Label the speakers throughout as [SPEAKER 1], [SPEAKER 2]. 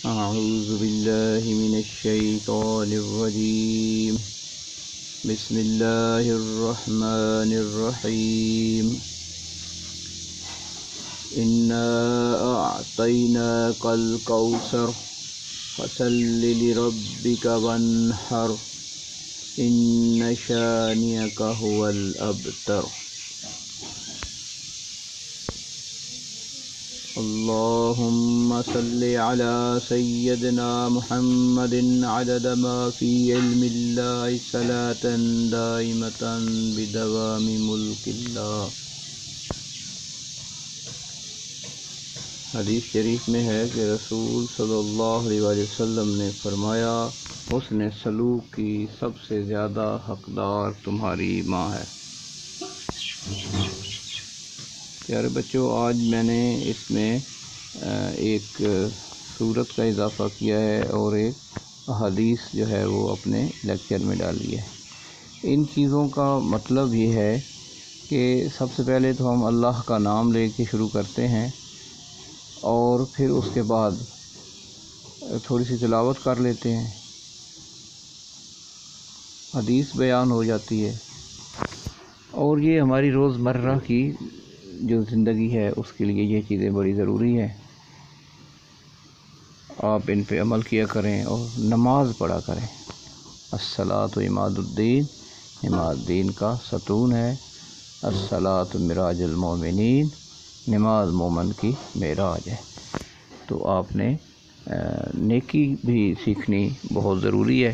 [SPEAKER 1] أعوذ بالله من الشيطان الرجيم. بسم الله الرحمن الرحيم. إنا أعطيناك الكوثر فصل لربك وانحر إن شانئك هو الأبتر. اللهم صل على سيدنا محمد عدد ما في علم الله صلاة دائمة بدوام ملك الله. حدیث شریف میں ہے کہ رسول صلی اللہ علیہ وسلم نے فرمایا، حسن سلوک کی سب سے زیادہ حقدار تمہاری ماں ہے. پیارے بچوں، آج میں نے اس میں ایک سورت کا اضافہ کیا ہے اور ایک حدیث جو ہے وہ اپنے لیکچر میں ڈالی ہے. ان چیزوں کا مطلب یہ ہے کہ سب سے پہلے تو ہم اللہ کا نام لے کے شروع کرتے ہیں اور پھر اس کے بعد تھوڑی سی تلاوت کر لیتے ہیں، حدیث بیان ہو جاتی ہے، اور یہ ہماری روزمرہ کی جو زندگی ہے اس کے لیے یہ چیزیں بڑی ضروری ہیں. آپ ان پہ عمل کیا کریں اور نماز پڑھا کریں. الصلاۃ عماد الدین، عماد دین کا ستون ہے. الصلاۃ معراج المومنین، نماز مومن کی معراج ہے. تو آپ نے نیکی بھی سیکھنی بہت ضروری ہے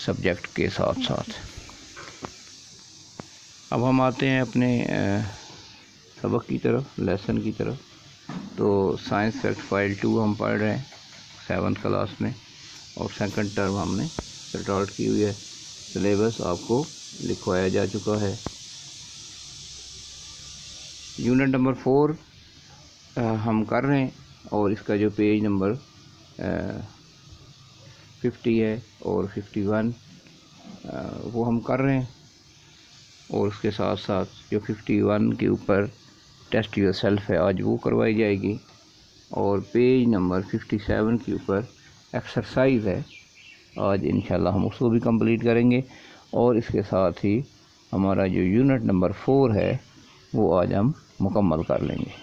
[SPEAKER 1] سبجیکٹ کے ساتھ ساتھ. اب ہم آتے ہیں اپنے سبق کی طرف، لیسن کی طرف. تو سائنس فیکٹ فائل 2 ہم پڑھ رہے ہیں 7th کلاس میں، اور سیکنڈ ٹرم ہم نے اسٹارٹ کی ہوئی ہے. سلیبس آپ کو لکھوایا جا چکا ہے. یونٹ نمبر 4 ہم کر رہے ہیں، اور اس کا جو پیج نمبر 50 ہے اور 51 وہ ہم کر رہے ہیں، اور اس کے ساتھ ساتھ جو 51 کے اوپر ٹیسٹ یور سیلف ہے آج وہ کروائی جائے گی، اور پیج نمبر 57 کے اوپر ایکسرسائز ہے آج انشاءاللہ ہم اس کو بھی کمپلیٹ کریں گے. اور اس کے ساتھ ہی ہمارا جو یونٹ نمبر 4 ہے وہ آج ہم مکمل کر لیں گے.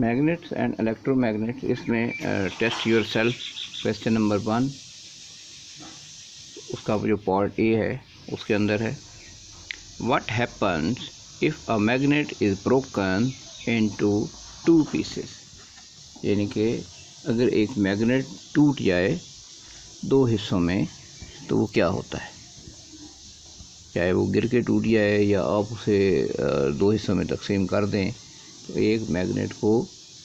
[SPEAKER 1] میگنیٹس اینڈ الیکٹرو میگنیٹس، اس میں test yourself question number 1 اس کا جو پارٹ اے ہے اس کے اندر ہے، what happens if a magnet is broken into 2 pieces. یعنی کہ اگر ایک میگنیٹ ٹوٹ جائے 2 حصوں میں تو وہ کیا ہوتا ہے. چاہے وہ گر کے ٹوٹ جائے یا آپ اسے 2 حصوں میں تقسیم کر دیں، تو ایک میگنیٹ کو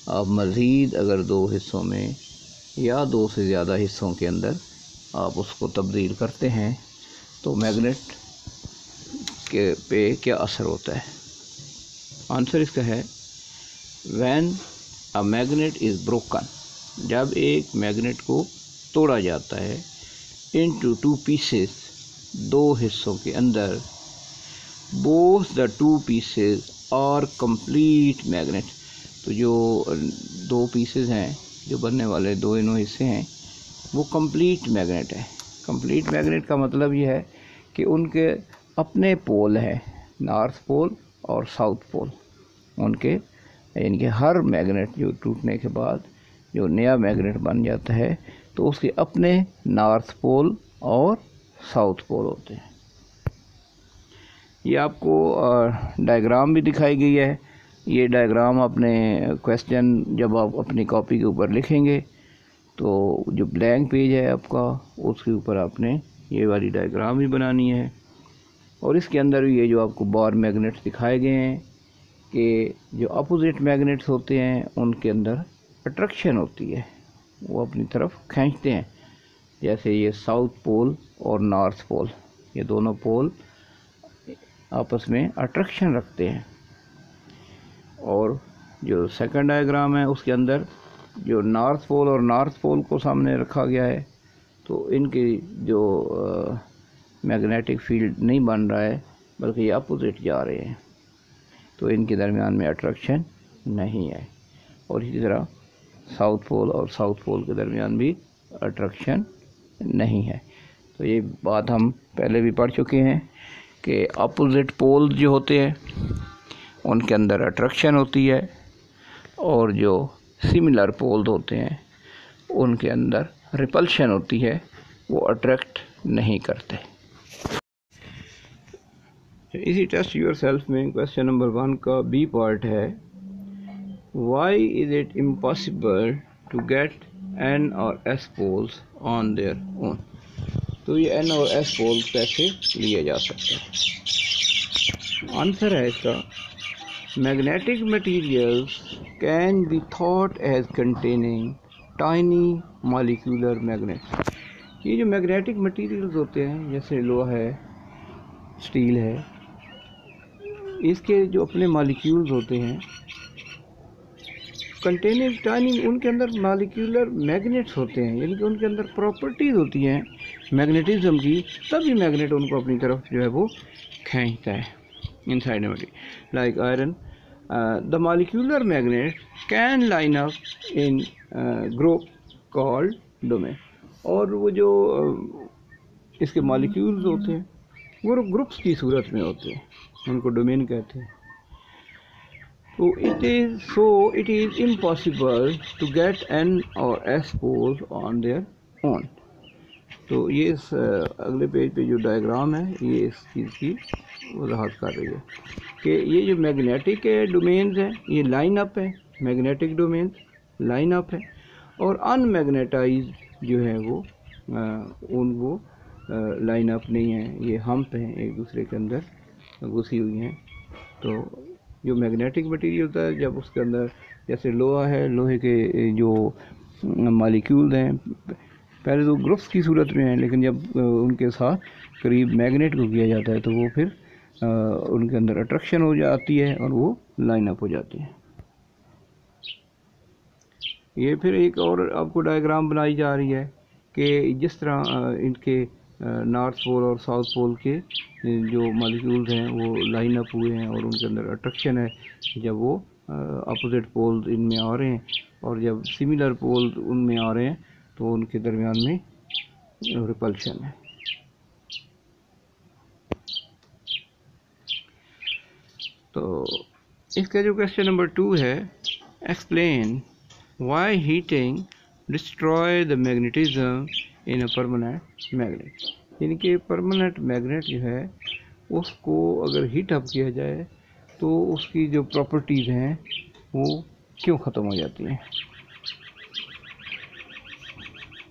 [SPEAKER 1] آپ مزید اگر 2 حصوں میں یا 2 سے زیادہ حصوں کے اندر آپ اس کو تبدیل کرتے ہیں تو میگنیٹ کے پہ کیا اثر ہوتا ہے. آنسر اس کا ہے when a magnet is broken, جب ایک میگنیٹ کو توڑا جاتا ہے انٹو 2 پیسز، 2 حصوں کے اندر، both the 2 pieces are complete magnet. تو جو 2 پیسز ہیں جو بننے والے دونوں حصے ہیں وہ کمپلیٹ میگنیٹ ہے. کمپلیٹ میگنیٹ کا مطلب یہ ہے کہ ان کے اپنے پول ہیں، نارتھ پول اور ساؤتھ پول ان کے، یعنی کہ ہر میگنیٹ جو ٹوٹنے کے بعد جو نیا میگنیٹ بن جاتا ہے تو اس کے اپنے نارتھ پول اور ساؤتھ پول ہوتے ہیں. یہ آپ کو ڈائیگرام بھی دکھائی گئی ہے. یہ ڈائیگرام اپنے کویسچن جب آپ اپنی کاپی کے اوپر لکھیں گے تو جو بلینک پیج ہے آپ کا اس کے اوپر آپ نے یہ والی ڈائیگرام بھی بنانی ہے. اور اس کے اندر یہ جو آپ کو بار میگنیٹس دکھائے گئے ہیں کہ جو اپوزٹ میگنیٹس ہوتے ہیں ان کے اندر اٹریکشن ہوتی ہے وہ اپنی طرف کھینچتے ہیں. جیسے یہ ساؤتھ پول اور نارتھ پول، یہ دونوں پول آپس میں اٹریکشن رکھتے ہیں. اور جو سیکنڈ ڈائیگرام ہے اس کے اندر جو نارتھ پول کو سامنے رکھا گیا ہے، تو ان کی جو میگنیٹک فیلڈ نہیں بن رہا ہے بلکہ یہ اپوزٹ جا رہے ہیں، تو ان کے درمیان میں اٹریکشن نہیں ہے. اور اسی طرح ساؤتھ پول کے درمیان بھی اٹریکشن نہیں ہے. تو یہ بات ہم پہلے بھی پڑھ چکے ہیں کہ اپوزٹ پول جو ہوتے ہیں ان کے اندر اٹریکشن ہوتی ہے، اور جو سملر پول ہوتے ہیں ان کے اندر ریپلشن ہوتی ہے، وہ اٹریکٹ نہیں کرتے. اسی ٹیسٹ یور سیلف میں کویسچن نمبر 1 کا بی پارٹ ہے، why is it impossible to get N or S poles on their own. تو یہ این اور ایس پولز کیسے لیے جا سکتے ہیں؟ آنسر ہے اس کا، magnetic materials can be thought as containing tiny molecular magnets. یہ جو میگنیٹک مٹیریلز ہوتے ہیں جیسے لوہا ہے، اسٹیل ہے، اس کے جو اپنے مالیکیولز ہوتے ہیں کنٹیننگ ٹائنی، ان کے اندر مالیکولر میگنیٹس ہوتے ہیں، یعنی کہ ان کے اندر پراپرٹیز ہوتی ہیں میگنیٹزم کی، تبھی میگنیٹ ان کو اپنی طرف جو ہے وہ کھینچتا ہے. Inside like iron the molecular magnet can line up in group called domain. اور وہ جو اس کے مالیکیولز ہوتے ہیں وہ گروپس کی صورت میں ہوتے ہیں، ان کو ڈومین کہتے ہیں. تو it is impossible to get n or s poles on their own. تو یہ اس اگلے پیج پہ جو ڈائیگرام ہے یہ اس چیز کی وضاحت کر رہی ہے کہ یہ جو میگنیٹک ڈومینز ہیں یہ لائن اپ ہے، میگنیٹک ڈومینز لائن اپ ہے، اور ان میگنیٹائز جو ہے وہ ان کو لائن اپ نہیں ہیں، یہ ہمپ ہیں، ایک دوسرے کے اندر گھسی ہوئی ہیں. تو جو میگنیٹک مٹیریل ہوتا ہے جب اس کے اندر جیسے لوہا ہے، لوہے کے جو مالیکیولز ہیں پہلے تو گروپس کی صورت میں ہیں، لیکن جب ان کے ساتھ قریب میگنیٹ کو کیا جاتا ہے تو وہ پھر ان کے اندر اٹریکشن ہو جاتی ہے اور وہ لائن اپ ہو جاتے ہیں. یہ پھر ایک اور آپ کو ڈائیگرام بنائی جا رہی ہے کہ جس طرح ان کے نارتھ پول اور ساؤتھ پول کے جو مالیکیولز ہیں وہ لائن اپ ہوئے ہیں اور ان کے اندر اٹریکشن ہے جب وہ اپوزٹ پولز ان میں آ رہے ہیں، اور جب سملر پولز ان میں آ رہے ہیں تو ان کے درمیان میں ریپلشن ہے. تو اس کا جو کویسچن نمبر 2 ہے، explain why heating destroy the magnetism in a permanent magnet. یعنی کہ پرماننٹ میگنیٹ جو ہے اس کو اگر ہیٹ اپ کیا جائے تو اس کی جو پراپرٹیز ہیں وہ کیوں ختم ہو جاتی ہیں.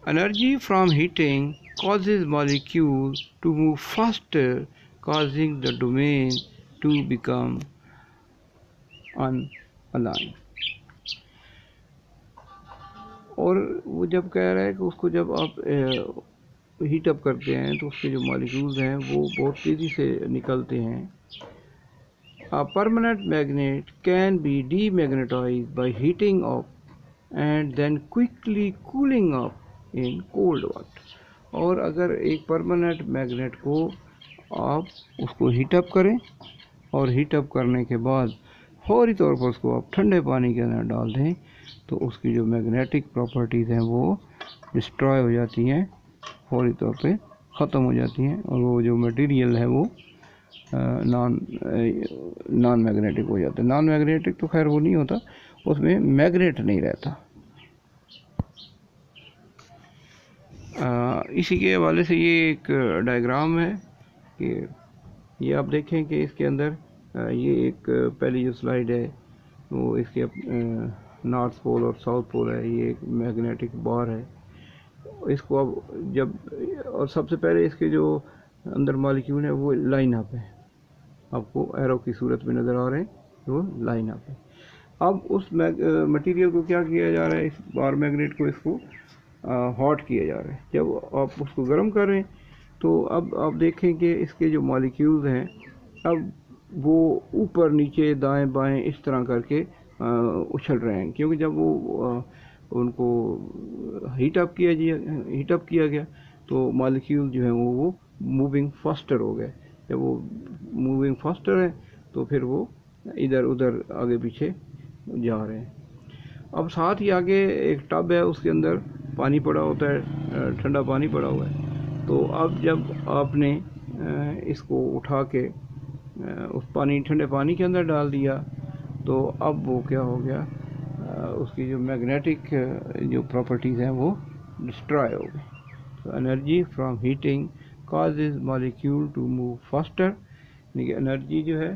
[SPEAKER 1] Energy from heating causes molecules to move faster, causing the domain to become unaligned. اور وہ جب کہہ رہا ہے کہ اس کو جب آپ ہیٹ اپ کرتے ہیں تو اس کے جو مالیکیولز ہیں وہ بہت تیزی سے نکلتے ہیں. A permanent magnet can be demagnetized by heating up and then quickly cooling up in cold water. اور اگر ایک پرماننٹ میگنیٹ کو آپ اس کو ہیٹ اپ کریں اور ہیٹ اپ کرنے کے بعد فوری طور پر اس کو آپ ٹھنڈے پانی کے اندر ڈال دیں تو اس کی جو میگنیٹک پراپرٹیز ہیں وہ ڈسٹروائے ہو جاتی ہیں، فوری طور پہ ختم ہو جاتی ہیں، اور وہ جو مٹیریل ہے وہ نان میگنیٹک ہو جاتا ہے. نان میگنیٹک تو خیر وہ نہیں ہوتا، اس میں میگنیٹ نہیں رہتا. اسی کے حوالے سے یہ ایک ڈائیگرام ہے کہ یہ آپ دیکھیں کہ اس کے اندر یہ ایک پہلی جو سلائیڈ ہے وہ اس کے نارتھ پول اور ساؤتھ پول ہے، یہ ایک میگنیٹک بار ہے. اس کو اب جب اور سب سے پہلے اس کے جو اندر مالیکیول ہے وہ لائن اپ ہے، آپ کو ایرو کی صورت میں نظر آ رہے ہیں وہ لائن اپ ہے. اب اس مٹیریل کو کیا کیا جا رہا ہے، اس بار میگنیٹ کو اس کو ہاٹ کیا جا رہا ہے. جب آپ اس کو گرم کر رہے ہیں تو اب آپ دیکھیں کہ اس کے جو مالیکیولز ہیں اب وہ اوپر نیچے دائیں بائیں اس طرح کر کے اچھل رہے ہیں، کیونکہ جب وہ ان کو ہیٹ اپ کیا گیا تو مالیکیول جو ہیں وہ موونگ فاسٹر ہو گئے. جب وہ موونگ فاسٹر ہے تو پھر وہ ادھر ادھر آگے پیچھے جا رہے ہیں. اب ساتھ ہی آگے ایک ٹب ہے، اس کے اندر پانی پڑا ہوتا ہے، ٹھنڈا پانی پڑا ہوا ہے. تو اب جب آپ نے اس کو اٹھا کے اس ٹھنڈے پانی کے اندر ڈال دیا تو اب وہ کیا ہو گیا، اس کی جو میگنیٹک جو پراپرٹیز ہیں وہ ڈسٹرائے ہو گئی. تو energy from heating causes molecule to move faster, یعنی کہ انرجی جو ہے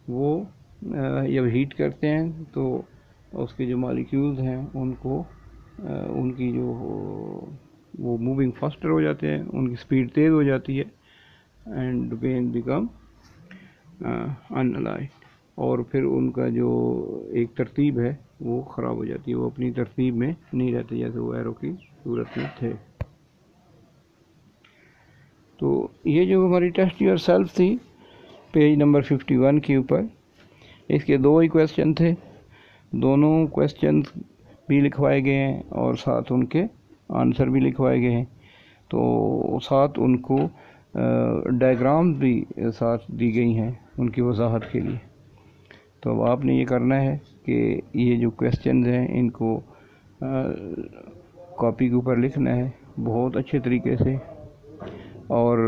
[SPEAKER 1] وہ جب ہیٹ کرتے ہیں تو اس کے جو مالیکیولز ہیں ان کو ان کی جو وہ موونگ فاسٹر ہو جاتے ہیں، ان کی سپیڈ تیز ہو جاتی ہے، and when become in align, اور پھر ان کا جو ایک ترتیب ہے وہ خراب ہو جاتی ہے، وہ اپنی ترتیب میں نہیں رہتے جیسے وہ ایرو کی صورت میں تھے. تو یہ جو ہماری ٹیسٹ یور سیلف تھی پیج نمبر 51 کے اوپر، اس کے 2 ہی کویسچن تھے، دونوں کویسچن بھی لکھوائے گئے ہیں اور ساتھ ان کے آنسر بھی لکھوائے گئے ہیں. تو ساتھ ان کو ڈائیگرام بھی ساتھ دی گئی ہیں ان کی وضاحت کے لیے. تو اب آپ نے یہ کرنا ہے کہ یہ جو کویسچنز ہیں ان کو کاپی کے اوپر لکھنا ہے بہت اچھے طریقے سے، اور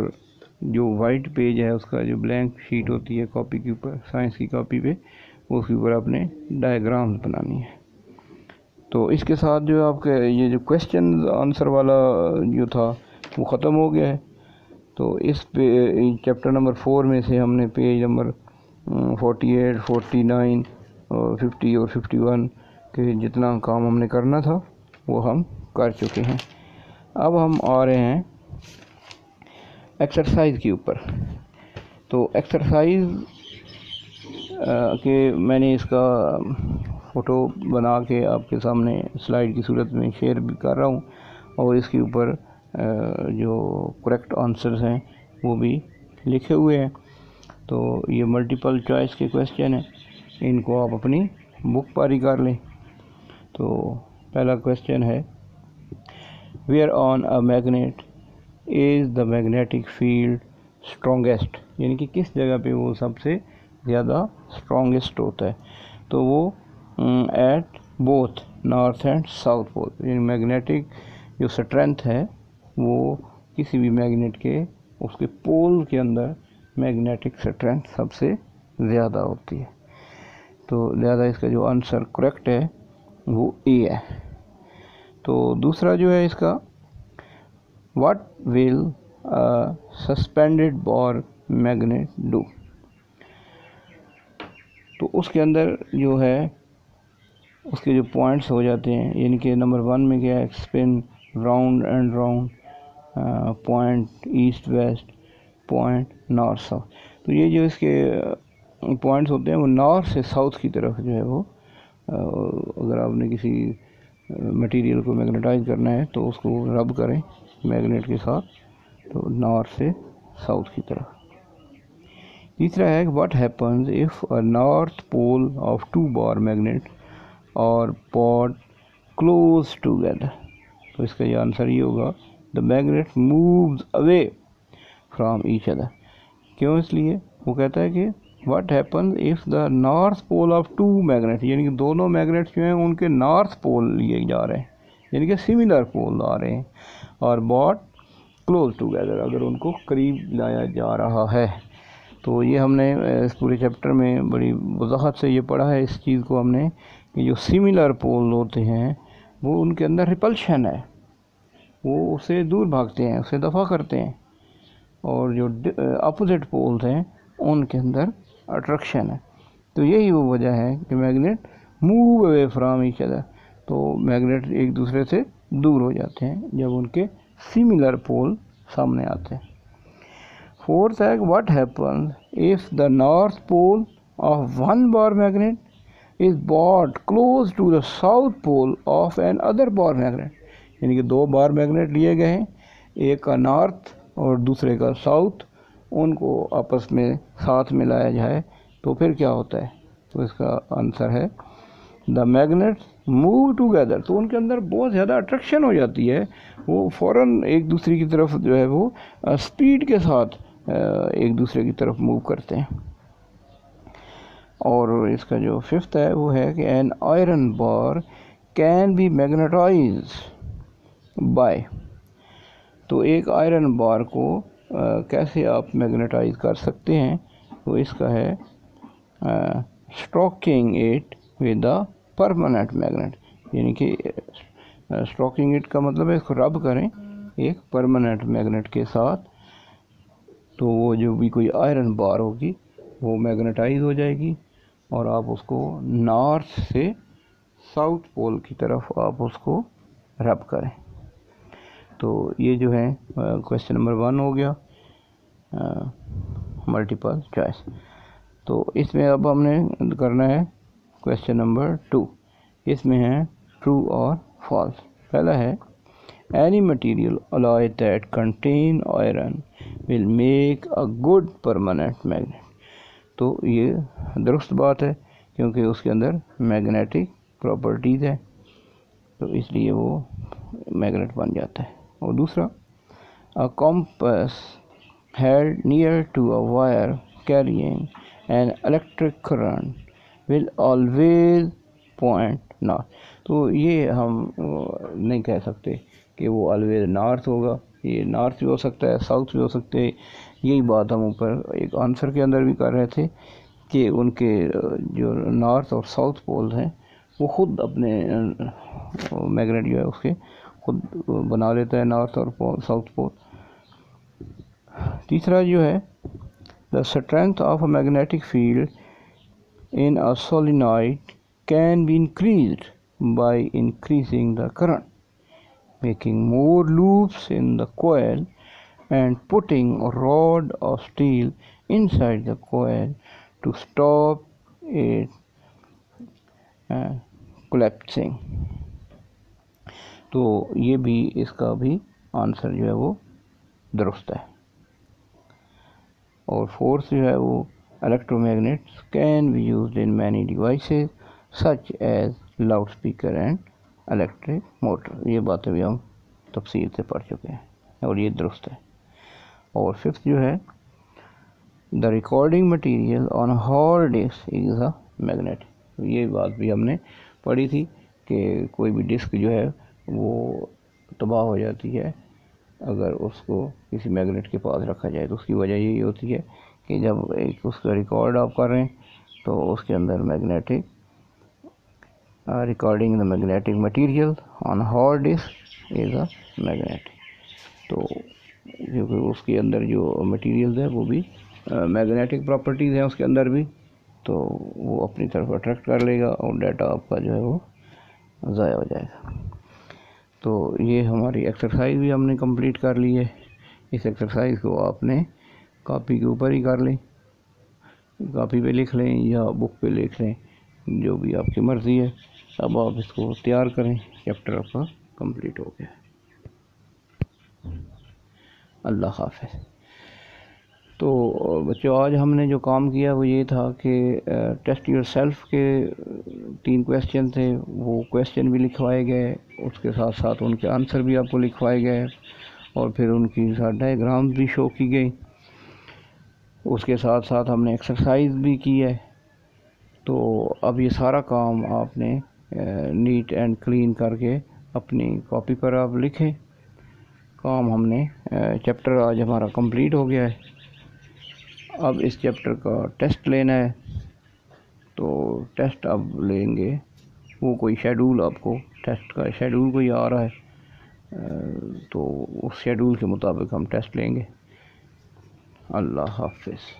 [SPEAKER 1] جو وائٹ پیج ہے اس کا جو بلینک شیٹ ہوتی ہے کاپی کے اوپر، سائنس کی کاپی پہ، اس کے اوپر آپ نے ڈائیگرامز بنانی ہے. تو اس کے ساتھ جو آپ کے یہ جو کویسچن آنسر والا جو تھا وہ ختم ہو گیا ہے. تو اس پہ چیپٹر نمبر 4 میں سے ہم نے پیج نمبر 48 49 اور 50 اور 51 کے جتنا کام ہم نے کرنا تھا وہ ہم کر چکے ہیں. اب ہم آ رہے ہیں ایکسرسائز کے اوپر. تو ایکسرسائز کہ میں نے اس کا فوٹو بنا کے آپ کے سامنے سلائیڈ کی صورت میں شیئر بھی کر رہا ہوں، اور اس کے اوپر جو کریکٹ آنسرز ہیں وہ بھی لکھے ہوئے ہیں. تو یہ ملٹیپل چوائس کے کویسچن ہیں، ان کو آپ اپنی بک پاری کر لیں. تو پہلا کویسچن ہے where on a magnet is the magnetic field strongest, یعنی کہ کس جگہ پہ وہ سب سے زیادہ اسٹرانگیسٹ ہوتا ہے. تو وہ at both north and south pole, یعنی میگنیٹک جو اسٹرینتھ ہے وہ کسی بھی میگنیٹ کے اس کے پول کے اندر میگنیٹک اسٹرینتھ سب سے زیادہ ہوتی ہے. تو لہذا اس کا جو آنسر کریکٹ ہے وہ اے ہے. تو دوسرا جو ہے اس کا what will suspended bar magnet do. تو اس کے اندر جو ہے اس کے جو پوائنٹس ہو جاتے ہیں، یعنی کہ نمبر 1 میں کیا ہے spin round and round, point east west, point north south. تو یہ جو اس کے پوائنٹس ہوتے ہیں وہ نارتھ سے ساؤتھ کی طرف جو ہے وہ اگر آپ نے کسی مٹیریل کو میگنیٹائز کرنا ہے تو اس کو رب کریں میگنیٹ کے ساتھ، تو نارتھ سے ساؤتھ کی طرف. تیسرا ہے what happens if a north pole of 2 bar magnet are put close together. تو اس کا یہ آنسر یہ ہوگا the magnet moves away from each other. کیوں؟ اس لیے وہ کہتا ہے کہ what happens if the north pole of 2 magnet, یعنی کہ دونوں میگنیٹس جو ہیں ان کے نارتھ پول لیے جا رہے ہیں، یعنی کہ سملر پول آ رہے ہیں، اور باٹ کلوز ٹوگیدر اگر ان کو قریب لایا جا رہا ہے. تو یہ ہم نے اس پورے چیپٹر میں بڑی وضاحت سے یہ پڑھا ہے اس چیز کو ہم نے کہ جو سملر پول ہوتے ہیں وہ ان کے اندر ریپلشن ہے، وہ اس سے دور بھاگتے ہیں، اسے دفع کرتے ہیں، اور جو اپوزٹ پولز ہیں ان کے اندر اٹریکشن ہے. تو یہی وہ وجہ ہے کہ magnet move away from each other. تو میگنیٹ ایک دوسرے سے دور ہو جاتے ہیں جب ان کے سملر پول سامنے آتے ہیں. فورتھ ہے what happen if the north pole of 1 bar magnet is brought close to the south pole of an other bar magnet. یعنی کہ دو بار میگنیٹ لیے گئے ہیں, ایک کا نارتھ اور دوسرے کا ساؤتھ, ان کو آپس میں ساتھ ملایا جائے تو پھر کیا ہوتا ہے؟ تو اس کا آنسر ہے دا میگنیٹس موو ٹوگیدر. تو ان کے اندر بہت زیادہ اٹریکشن ہو جاتی ہے, وہ فوراً ایک دوسرے کی طرف جو ہے وہ اسپیڈ کے ساتھ ایک دوسرے کی طرف موو کرتے ہیں. اور اس کا جو ففتھ ہے وہ ہے کہ an iron bar can be magnetise by. تو ایک آئرن بار کو کیسے آپ میگنیٹائز کر سکتے ہیں؟ تو اس کا ہے stroking it with a permanent magnet. یعنی کہ اسٹروکنگ اٹ کا مطلب ہے اس کو رب کریں ایک پرماننٹ میگنیٹ کے ساتھ, تو وہ جو بھی کوئی آئرن بار ہوگی وہ میگنیٹائز ہو جائے گی, اور آپ اس کو نارتھ سے ساؤتھ پول کی طرف آپ اس کو رب کریں. تو یہ جو ہے کویشچن نمبر 1 ہو گیا ملٹیپل چوائس. تو اس میں اب ہم نے کرنا ہے کویشچن نمبر 2. اس میں ہے ٹرو اور فالس. پہلا ہے any material alloy that contain iron will make a good permanent magnet. تو یہ درست بات ہے کیونکہ اس کے اندر میگنیٹک پراپرٹیز ہے, تو اس لیے وہ میگنیٹ بن جاتا ہے. اور دوسرا a compass held near to a wire carrying an electric current will always point north. تو یہ ہم نہیں کہہ سکتے کہ وہ آلویز نارتھ ہوگا, یہ نارتھ بھی ہو سکتا ہے, ساؤتھ بھی ہو سکتے. یہی بات ہم اوپر ایک آنسر کے اندر بھی کر رہے تھے کہ ان کے جو نارتھ اور ساؤتھ پولز ہیں وہ خود اپنے میگنیٹ جو ہے اس کے خود بنا لیتا ہے نارتھ اور ساؤتھ پول. تیسرا جو ہے the strength of a magnetic field in a solenoid can be increased by increasing the current, making more loops in the coil and putting a rod of steel inside the coil to stop it collapsing. تو یہ بھی اس کا بھی answer جو ہے وہ درست ہے. اور فورتھ جو ہے وہ electro magnets can be used in many devices such as loud speaker and electric motor. یہ باتیں بھی ہم تفصیل سے پڑھ چکے ہیں اور یہ درست ہے. اور ففتھ جو ہے the recording material on hard disk is a magnet. یہ بات بھی ہم نے پڑھی تھی کہ کوئی بھی ڈسک جو ہے وہ تباہ ہو جاتی ہے اگر اس کو کسی میگنیٹ کے پاس رکھا جائے. تو اس کی وجہ یہی ہوتی ہے کہ جب ایک اس کا ریکارڈ آپ کر رہے ہیں تو اس کے اندر magnetic recording the magnetic material on hard disk is a magnet. تو کیونکہ اس کے اندر جو مٹیریلز ہے وہ بھی میگنیٹک پراپرٹیز ہیں اس کے اندر بھی, تو وہ اپنی طرف اٹریکٹ کر لے گا اور ڈیٹا آپ کا جو ہے وہ ضائع ہو جائے گا. تو یہ ہماری ایکسرسائز بھی ہم نے کمپلیٹ کر لی ہے. اس ایکسرسائز کو آپ نے کاپی کے اوپر ہی کر لیں, کاپی پہ لکھ لیں یا بک پہ لکھ لیں, جو بھی آپ کی مرضی ہے. اب آپ اس کو تیار کریں, چیپٹر آپ کا کمپلیٹ ہو گیا. اللہ حافظ. تو بچوں آج ہم نے جو کام کیا وہ یہ تھا کہ ٹیسٹ یور سیلف کے 3 کویشچن تھے, وہ کویشچن بھی لکھوائے گئے, اس کے ساتھ ساتھ ان کے آنسر بھی آپ کو لکھوائے گئے, اور پھر ان کی ڈائیگرام بھی شو کی گئی. اس کے ساتھ ساتھ ہم نے ایکسرسائز بھی کی ہے. تو اب یہ سارا کام آپ نے نیٹ اینڈ کلین کر کے اپنی کاپی پر آپ لکھیں. کام ہم نے چیپٹر آج ہمارا کمپلیٹ ہو گیا ہے. اب اس چیپٹر کا ٹیسٹ لینا ہے, تو ٹیسٹ اب لیں گے. وہ کوئی شیڈول آپ کو ٹیسٹ کا شیڈول کوئی آ رہا ہے, تو اس شیڈول کے مطابق ہم ٹیسٹ لیں گے. اللہ حافظ.